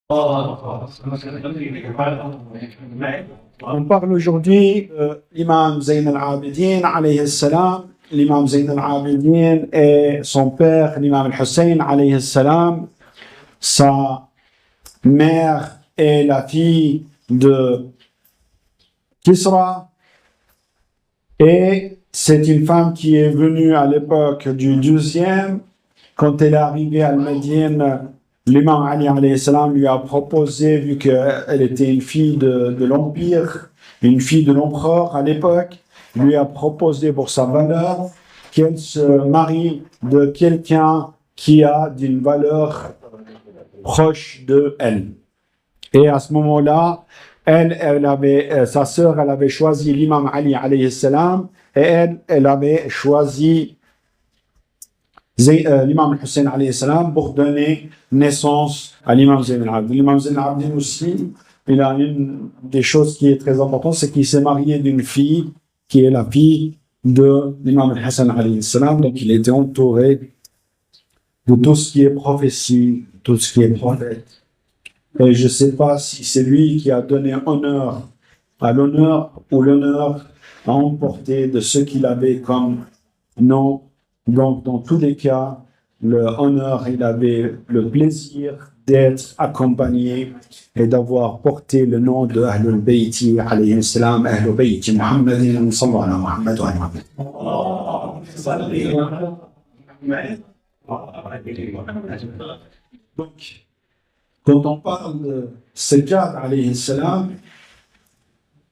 On parle aujourd'hui de l'imam Zayn al-Abidin, alayhi salam. L'imam Zayn al-Abidin et son père, l'imam al-Hussein, alayhi salam. Sa mère est la fille de Kisra. Et c'est une femme qui est venue à l'époque du 12e. Quand elle est arrivée à Médine, l'imam Ali alayhi salam lui a proposé, vu qu'elle était une fille de l'Empire, une fille de l'empereur à l'époque, lui a proposé pour sa valeur qu'elle se marie de quelqu'un qui a d'une valeur proche de elle. Et à ce moment-là, sa sœur, elle avait choisi l'imam Ali alayhi salam, et elle avait choisi l'imam Hussein alayhi salam pour donner naissance à l'imam Zayn al-Abidin. L'imam Zayn al-Abidin aussi, il a une des choses qui est très importante, c'est qu'il s'est marié d'une fille qui est la fille de l'imam Hassan alayhi salam, donc il était entouré de tout ce qui est prophétie, tout ce qui est prophète. Et je ne sais pas si c'est lui qui a donné honneur à l'honneur ou l'honneur à emporter de ce qu'il avait comme nom. Donc, dans tous les cas, le honneur, il avait le plaisir d'être accompagné et d'avoir porté le nom de Ahlul Bayti, alayhi salam, Ahlul Bayti, Muhammadin, sallallahu alayhi wa sallam. Donc, quand on parle de Sajjad, alayhi salam,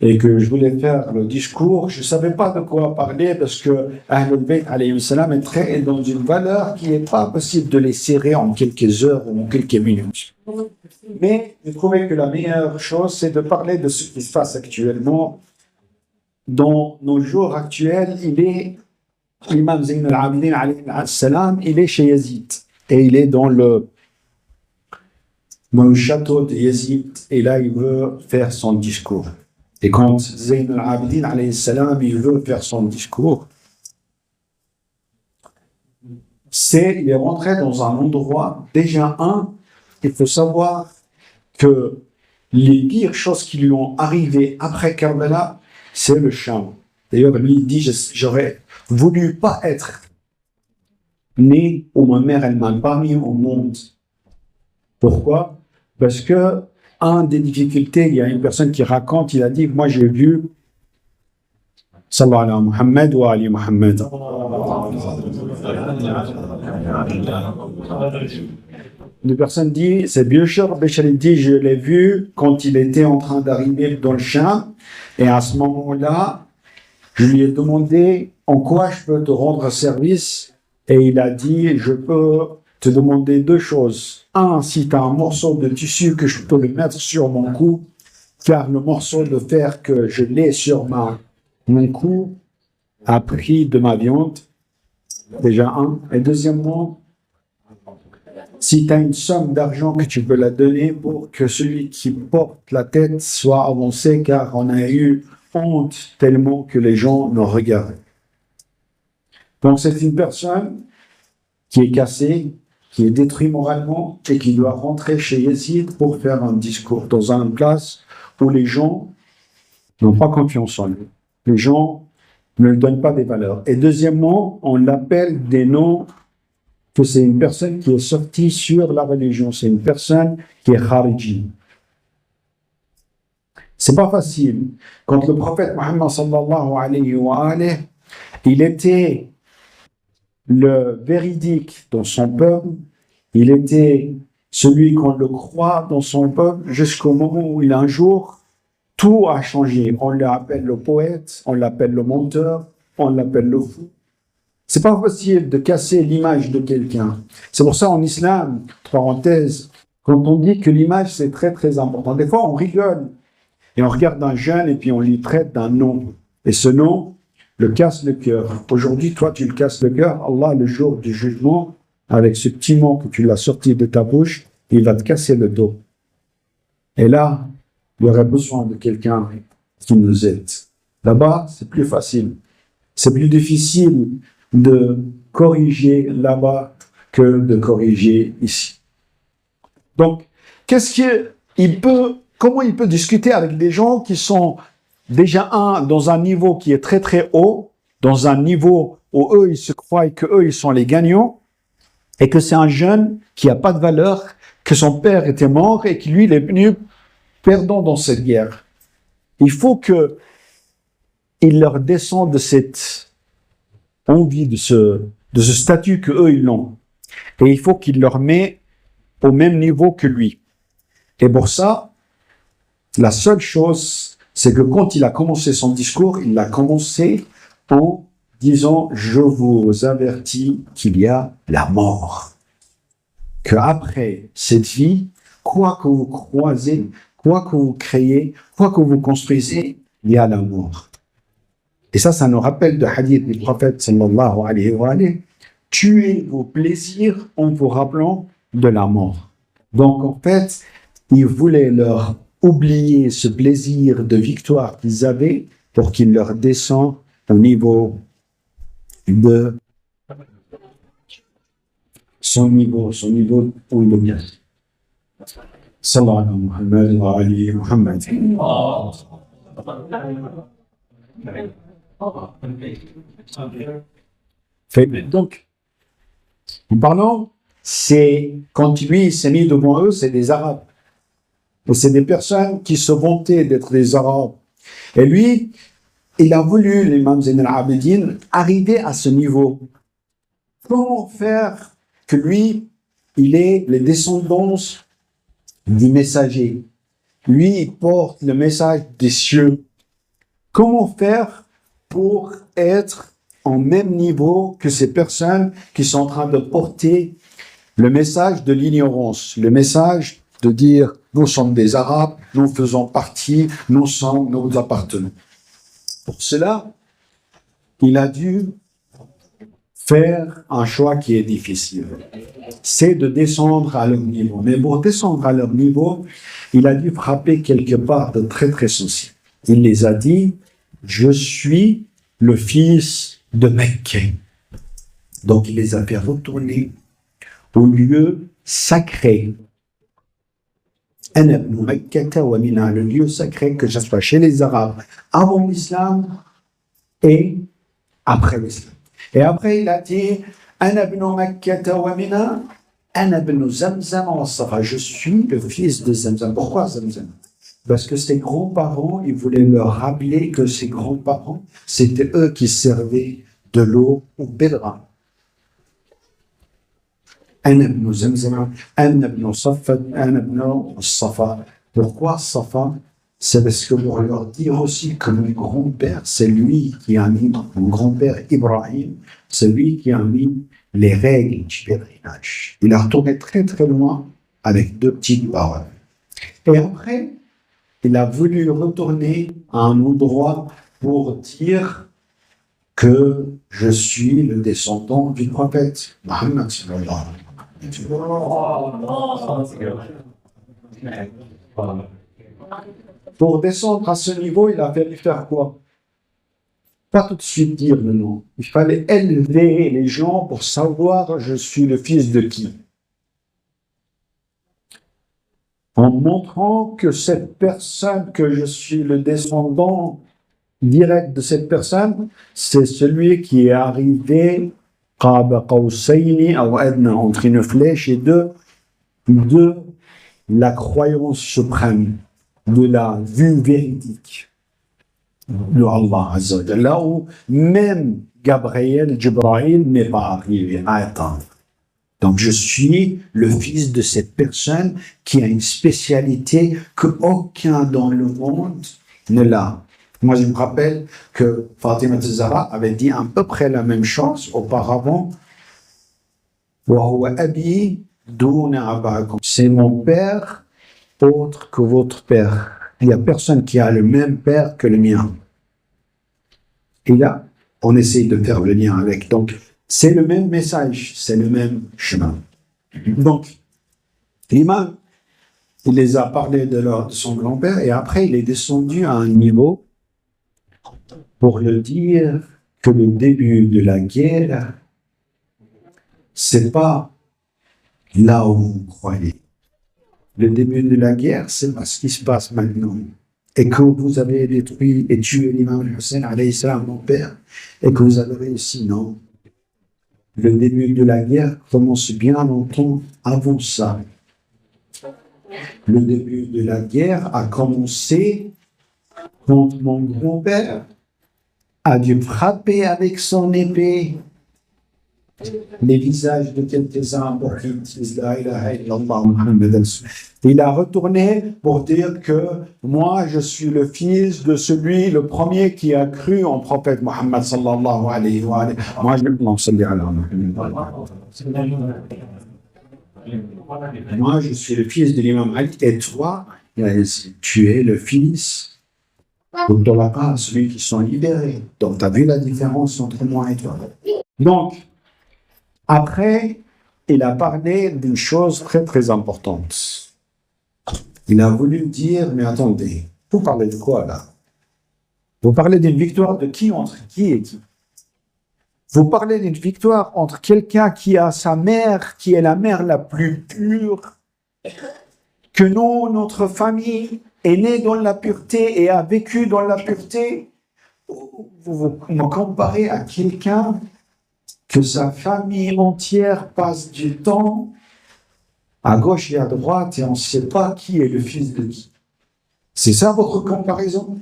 et que je voulais faire le discours, je ne savais pas de quoi parler parce que Ahlul Bayt alayhi salam est dans une valeur qui n'est pas possible de les serrer en quelques heures ou en quelques minutes. Mais je trouvais que la meilleure chose, c'est de parler de ce qui se passe actuellement. Dans nos jours actuels, l'imam Zayn al-Abidin alayhi salam, il est chez Yazid. Et il est dans le château de Yazid. Et là, il veut faire son discours. Et quand Zayn al-Abidin alayhi salam, il veut faire son discours, il est rentré dans un endroit, déjà il faut savoir que les pires choses qui lui ont arrivé après Karbala, c'est le Sham. D'ailleurs, lui il dit, j'aurais voulu pas être né où ma mère, elle m'a pas mis au monde. Pourquoi? Parce que des difficultés, il y a une personne qui raconte, il a dit, moi j'ai vu sallallahu alayhi wa Muhammad wa ali Muhammad. Une personne dit, c'est Bishar dit, je l'ai vu quand il était en train d'arriver dans le Sham, et à ce moment-là, je lui ai demandé en quoi je peux te rendre service, et il a dit, je peux te demander deux choses. Si tu as un morceau de tissu que je peux le mettre sur mon cou, car le morceau de fer que je l'ai sur mon cou a pris de ma viande, déjà et deuxièmement, si tu as une somme d'argent que tu peux la donner pour que celui qui porte la tête soit avancé, car on a eu honte tellement que les gens nous regardaient. Donc c'est une personne qui est cassée, qui est détruit moralement et qui doit rentrer chez Yazid pour faire un discours dans une place où les gens n'ont pas confiance en lui. Les gens ne lui donnent pas des valeurs. Et deuxièmement, on l'appelle des noms que c'est une personne qui est sortie sur la religion. C'est une personne qui est khariji. C'est pas facile. Quand le prophète Mohammed sallallahu alayhi wa alayhi, il était le véridique dans son peuple, il était celui qu'on le croit dans son peuple jusqu'au moment où un jour, tout a changé. On l'appelle le poète, on l'appelle le menteur, on l'appelle le fou. C'est pas facile de casser l'image de quelqu'un. C'est pour ça en islam, parenthèse, quand on dit que l'image c'est très très important, des fois on rigole et on regarde un jeune et puis on lui traite d'un nom. Et ce nom le casse le cœur. Aujourd'hui, toi, tu le casses le cœur. Allah, le jour du jugement, avec ce petit mot que tu l'as sorti de ta bouche, il va te casser le dos. Et là, il y aurait besoin de quelqu'un qui nous aide. Là-bas, c'est plus facile. C'est plus difficile de corriger là-bas que de corriger ici. Donc, comment il peut discuter avec des gens qui sont déjà dans un niveau qui est très très haut, dans un niveau où eux, ils se croient qu'eux, ils sont les gagnants, et que c'est un jeune qui n'a pas de valeur, que son père était mort et que lui, il est venu perdant dans cette guerre. Il faut qu'il leur descende de cette envie, de ce statut qu'eux, ils ont. Et il faut qu'il leur met au même niveau que lui. Et pour ça, la seule chose, c'est que quand il a commencé son discours, il l'a commencé en disant « Je vous avertis qu'il y a la mort. » Qu'après cette vie, quoi que vous croisez, quoi que vous créez, quoi que vous construisez, il y a la mort. Et ça nous rappelle le hadith du prophète sallallahu alayhi wa sallam. Tuez vos plaisirs en vous rappelant de la mort. Donc en fait, il voulait leur oublier ce plaisir de victoire qu'ils avaient pour qu'il leur descende au niveau de son niveau où il est bien. Sallallahu alayhi wa sallam. Donc, en parlant, c'est quand lui il s'est mis devant eux, c'est des Arabes. Et c'est des personnes qui se vantaient d'être des Arabes. Et lui, il a voulu, l'imam Zayn al-Abidin, arriver à ce niveau. Comment faire que lui, il ait les descendances du messager? Lui, il porte le message des cieux. Comment faire pour être en même niveau que ces personnes qui sont en train de porter le message de l'ignorance, le message de dire nous sommes des Arabes, nous faisons partie, nous appartenons. Pour cela, il a dû faire un choix qui est difficile. C'est de descendre à leur niveau. Mais pour descendre à leur niveau, il a dû frapper quelque part de très très sensible. Il les a dit, je suis le fils de Mecca. Donc il les a fait retourner au lieu sacré. Le lieu sacré, que ce soit chez les Arabes avant l'islam et après l'islam. Et après, il a dit je suis le fils de Zamzam. Pourquoi Zamzam? Parce que ses grands-parents, ils voulaient leur rappeler que ses grands-parents, c'était eux qui servaient de l'eau au Bédra. Pourquoi Safa? C'est parce que pour leur dire aussi que mon grand-père, c'est lui qui a mis, mon grand-père Ibrahim, c'est lui qui a mis les règles du pèlerinage. Il a retourné très très loin avec 2 petites paroles. Et après, il a voulu retourner à un endroit pour dire que je suis le descendant du prophète Mohammed sallallahu alayhi wa sallam. Pour descendre à ce niveau, il a fallu faire quoi? Pas tout de suite dire le nom. Il fallait élever les gens pour savoir je suis le fils de qui. En montrant que cette personne, que je suis le descendant direct de cette personne, c'est celui qui est arrivé entre une flèche et de la croyance suprême, de la vue véridique de Allah Azza wa Jalla, là où même Jibril n'est pas arrivé à atteindre. Donc je suis le fils de cette personne qui a une spécialité que aucun dans le monde ne l'a. Moi je me rappelle que Fatima Zahra avait dit à peu près la même chose auparavant. C'est mon père autre que votre père. Il n'y a personne qui a le même père que le mien. Et là, on essaye de faire le lien avec. Donc, c'est le même message, c'est le même chemin. Donc, l'imam, il les a parlé de son grand-père et après, il est descendu à un niveau pour le dire que le début de la guerre, c'est pas là où vous croyez. le début de la guerre, c'est pas ce qui se passe maintenant. Et que vous avez détruit et tué l'imam Hussein, alayhi salam, mon père, et que vous avez réussi, non. Le début de la guerre commence bien longtemps avant ça. Le début de la guerre a commencé quand mon grand-père a dû frapper avec son épée les visages de quelques-uns pour qu'ils disent la ilaha illallah Muhammad Rasul. Il a retourné pour dire que moi je suis le fils de celui, le premier qui a cru en prophète Muhammad sallallahu alayhi wa sallam. Moi je Moi je suis le fils de l'imam Ali et toi tu es le fils de la race, celui qui sont libérés. Donc tu as vu la différence entre moi et toi. Donc après, il a parlé d'une chose très très importante. Il a voulu dire, mais attendez, vous parlez de quoi là? Vous parlez d'une victoire de qui entre qui et qui? Vous parlez d'une victoire entre quelqu'un qui a sa mère, qui est la mère la plus pure, que nous, notre famille, est née dans la pureté et a vécu dans la pureté. Vous me comparez à quelqu'un que sa famille entière passe du temps à gauche et à droite et on ne sait pas qui est le fils de qui. C'est ça votre comparaison?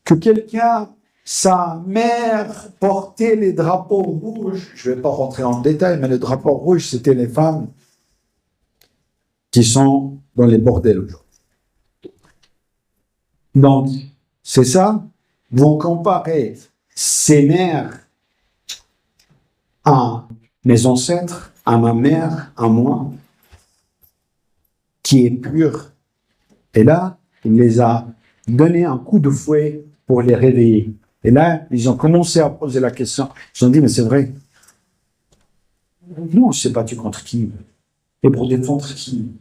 Que quelqu'un, sa mère portait les drapeaux rouges, je ne vais pas rentrer en détail, mais les drapeaux rouges, c'était les femmes qui sont dans les bordels aujourd'hui. Donc, c'est ça? Vous comparez ces mères à mes ancêtres, à ma mère, à moi, qui est pure. Et là, il les a donné un coup de fouet pour les réveiller. Et là, ils ont commencé à poser la question. Ils ont dit, mais c'est vrai. Nous, on ne s'est battu contre qui? Et pour défendre qui?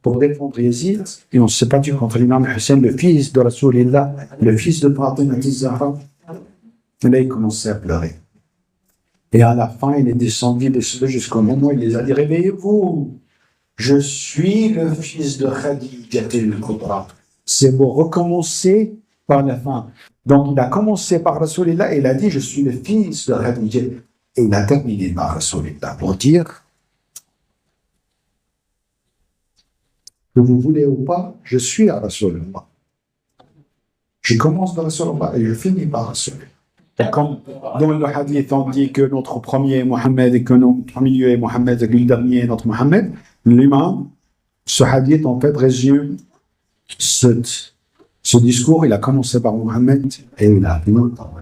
Pour défendre Yazid, et on ne s'est battu contre l'imam Hussein, le fils de Rasulillah, le fils de Fatima Zahra. Et là, il commençait à pleurer. Et à la fin, il est descendu jusqu'au moment où il les a dit, réveillez-vous, je suis le fils de Khadija al-Kubra. C'est pour recommencer par la fin. Donc, il a commencé par Rasulillah et il a dit, je suis le fils de Khadija. Et il a terminé par Rasulillah pour dire, que vous voulez ou pas, je suis à Rasulillah. Je commence par Rasulillah et je finis par Rasulillah. Et comme dans le hadith, on dit que notre premier est Mohammed et que notre milieu est Mohammed et que le dernier est notre Mohammed, l'imam, ce hadith en fait résume ce discours. Il a commencé par Mohammed et il a fini par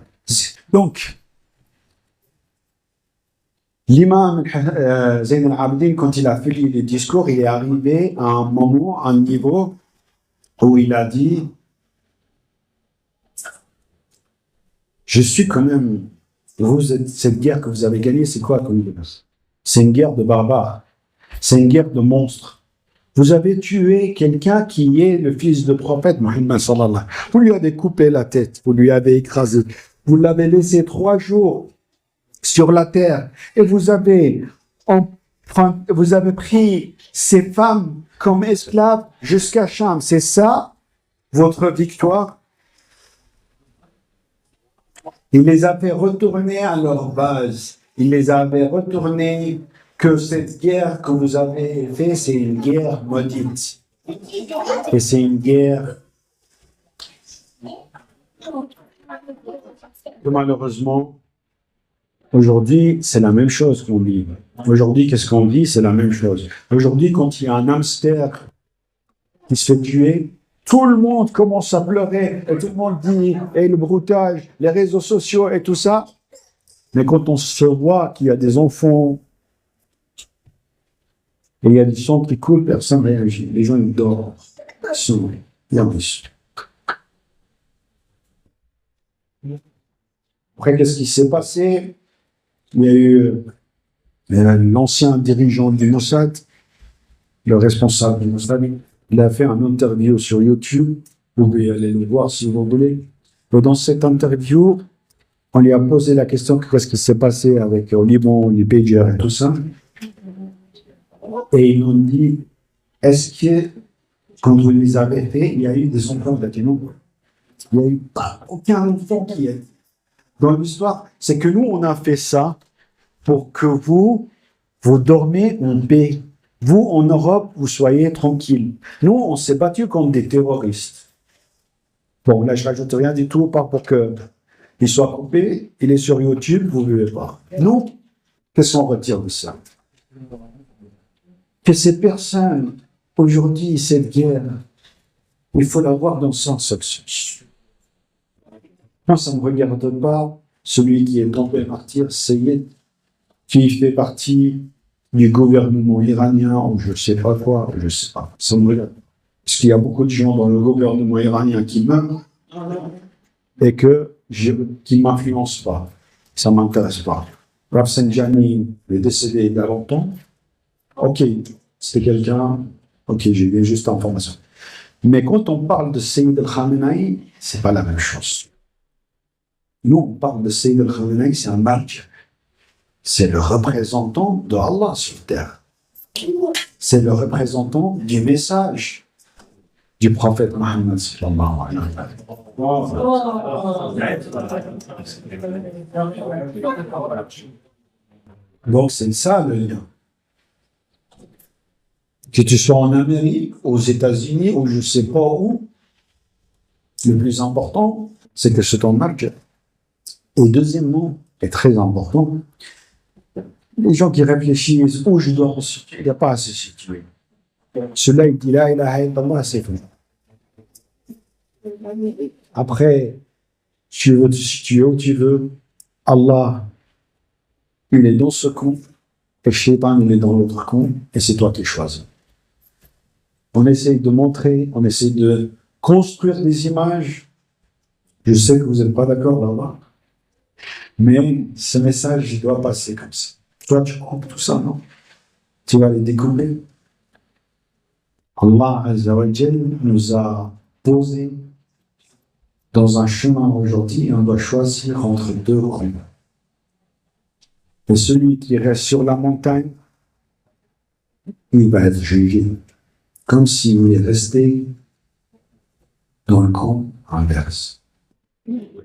donc, l'imam Zayn al-Abidin, quand il a fini le discours, il est arrivé à un moment, à un niveau où il a dit, je suis quand même, cette guerre que vous avez gagnée, c'est quoi comme guerre? C'est une guerre de barbares, c'est une guerre de monstres. Vous avez tué quelqu'un qui est le fils de prophète Mohammed sallallahu. Vous lui avez coupé la tête, vous lui avez écrasé, vous l'avez laissé 3 jours sur la terre et vous avez pris ces femmes comme esclaves jusqu'à Cham. C'est ça votre victoire? Il les avait retournés à leur base. Il les avait retournés que cette guerre que vous avez faite, c'est une guerre maudite. Et c'est une guerre que malheureusement, aujourd'hui, c'est la même chose qu'on vit. Aujourd'hui, qu'est-ce qu'on vit? C'est la même chose. Aujourd'hui, quand il y a un hamster qui se fait tuer, tout le monde commence à pleurer et tout le monde dit, et le broutage, les réseaux sociaux et tout ça. Mais quand on se voit qu'il y a des enfants et il y a des sons qui coulent, personne ne réagit. Les gens, ils dorment. Après, qu'est-ce qui s'est passé? Il y a eu l'ancien dirigeant du Mossad, le responsable du Mossad, il a fait un interview sur YouTube. Vous pouvez aller le voir si vous voulez. Et dans cette interview, on lui a posé la question qu'est-ce qui s'est passé avec au Liban, les pagers et tout ça. Et ils ont dit Est-ce que, quand vous les avez fait, il y a eu des enfants latino? Il n'y a eu pas aucun enfant qui est. Dans l'histoire, c'est que nous, on a fait ça pour que vous dormez en paix. Vous, en Europe, vous soyez tranquille. Nous, on s'est battu contre des terroristes. Bon, là, je rajoute rien du tout, pas pour qu'il soit coupé. Il est sur YouTube, vous ne pouvez pas. Nous, qu'est-ce qu'on retire de ça? Que ces personnes, aujourd'hui, cette guerre, il faut la voir dans son sens. Moi, ça ne me regarde pas celui qui est tombé martyr, Seyed, qui fait partie du gouvernement iranien, ou je ne sais pas quoi, je ne sais pas. Ça me regarde. Parce qu'il y a beaucoup de gens dans le gouvernement iranien qui meurent et qui ne m'influencent pas. Ça ne m'intéresse pas. Rafsanjani est décédé il y a longtemps. Ok, c'est quelqu'un. Ok, j'ai eu juste information. Mais quand on parle de Sayyid al-Khamenei, c'est pas la même chose. Nous, on parle de Sayyid al-Khamenei, c'est un martyr. C'est le représentant de Allah sur terre. C'est le représentant du message du prophète Mohammed sallallahu alayhi wa sallam. Donc, c'est ça le lien. Que tu sois en Amérique, aux États-Unis, ou je ne sais pas où, le plus important, c'est que c'est ton martyr. Et deuxièmement, et très important, les gens qui réfléchissent où je dois me situer, il n'y a pas à se situer. Celui-là, il dit la ilaha illallah, c'est tout. Après, tu veux te situer où tu veux, Allah, il est dans ce coin, et Shaitan, il est dans l'autre coin, et c'est toi qui choisis. On essaie de montrer, on essaie de construire des images. Je sais que vous n'êtes pas d'accord là-bas, mais ce message, il doit passer comme ça. Toi, tu coupes tout ça, non? Tu vas les découper. Allah Azza wa Jal nous a posé dans un chemin aujourd'hui, on doit choisir entre deux routes. Et celui qui reste sur la montagne, il va être jugé comme s'il est resté dans le camp inverse.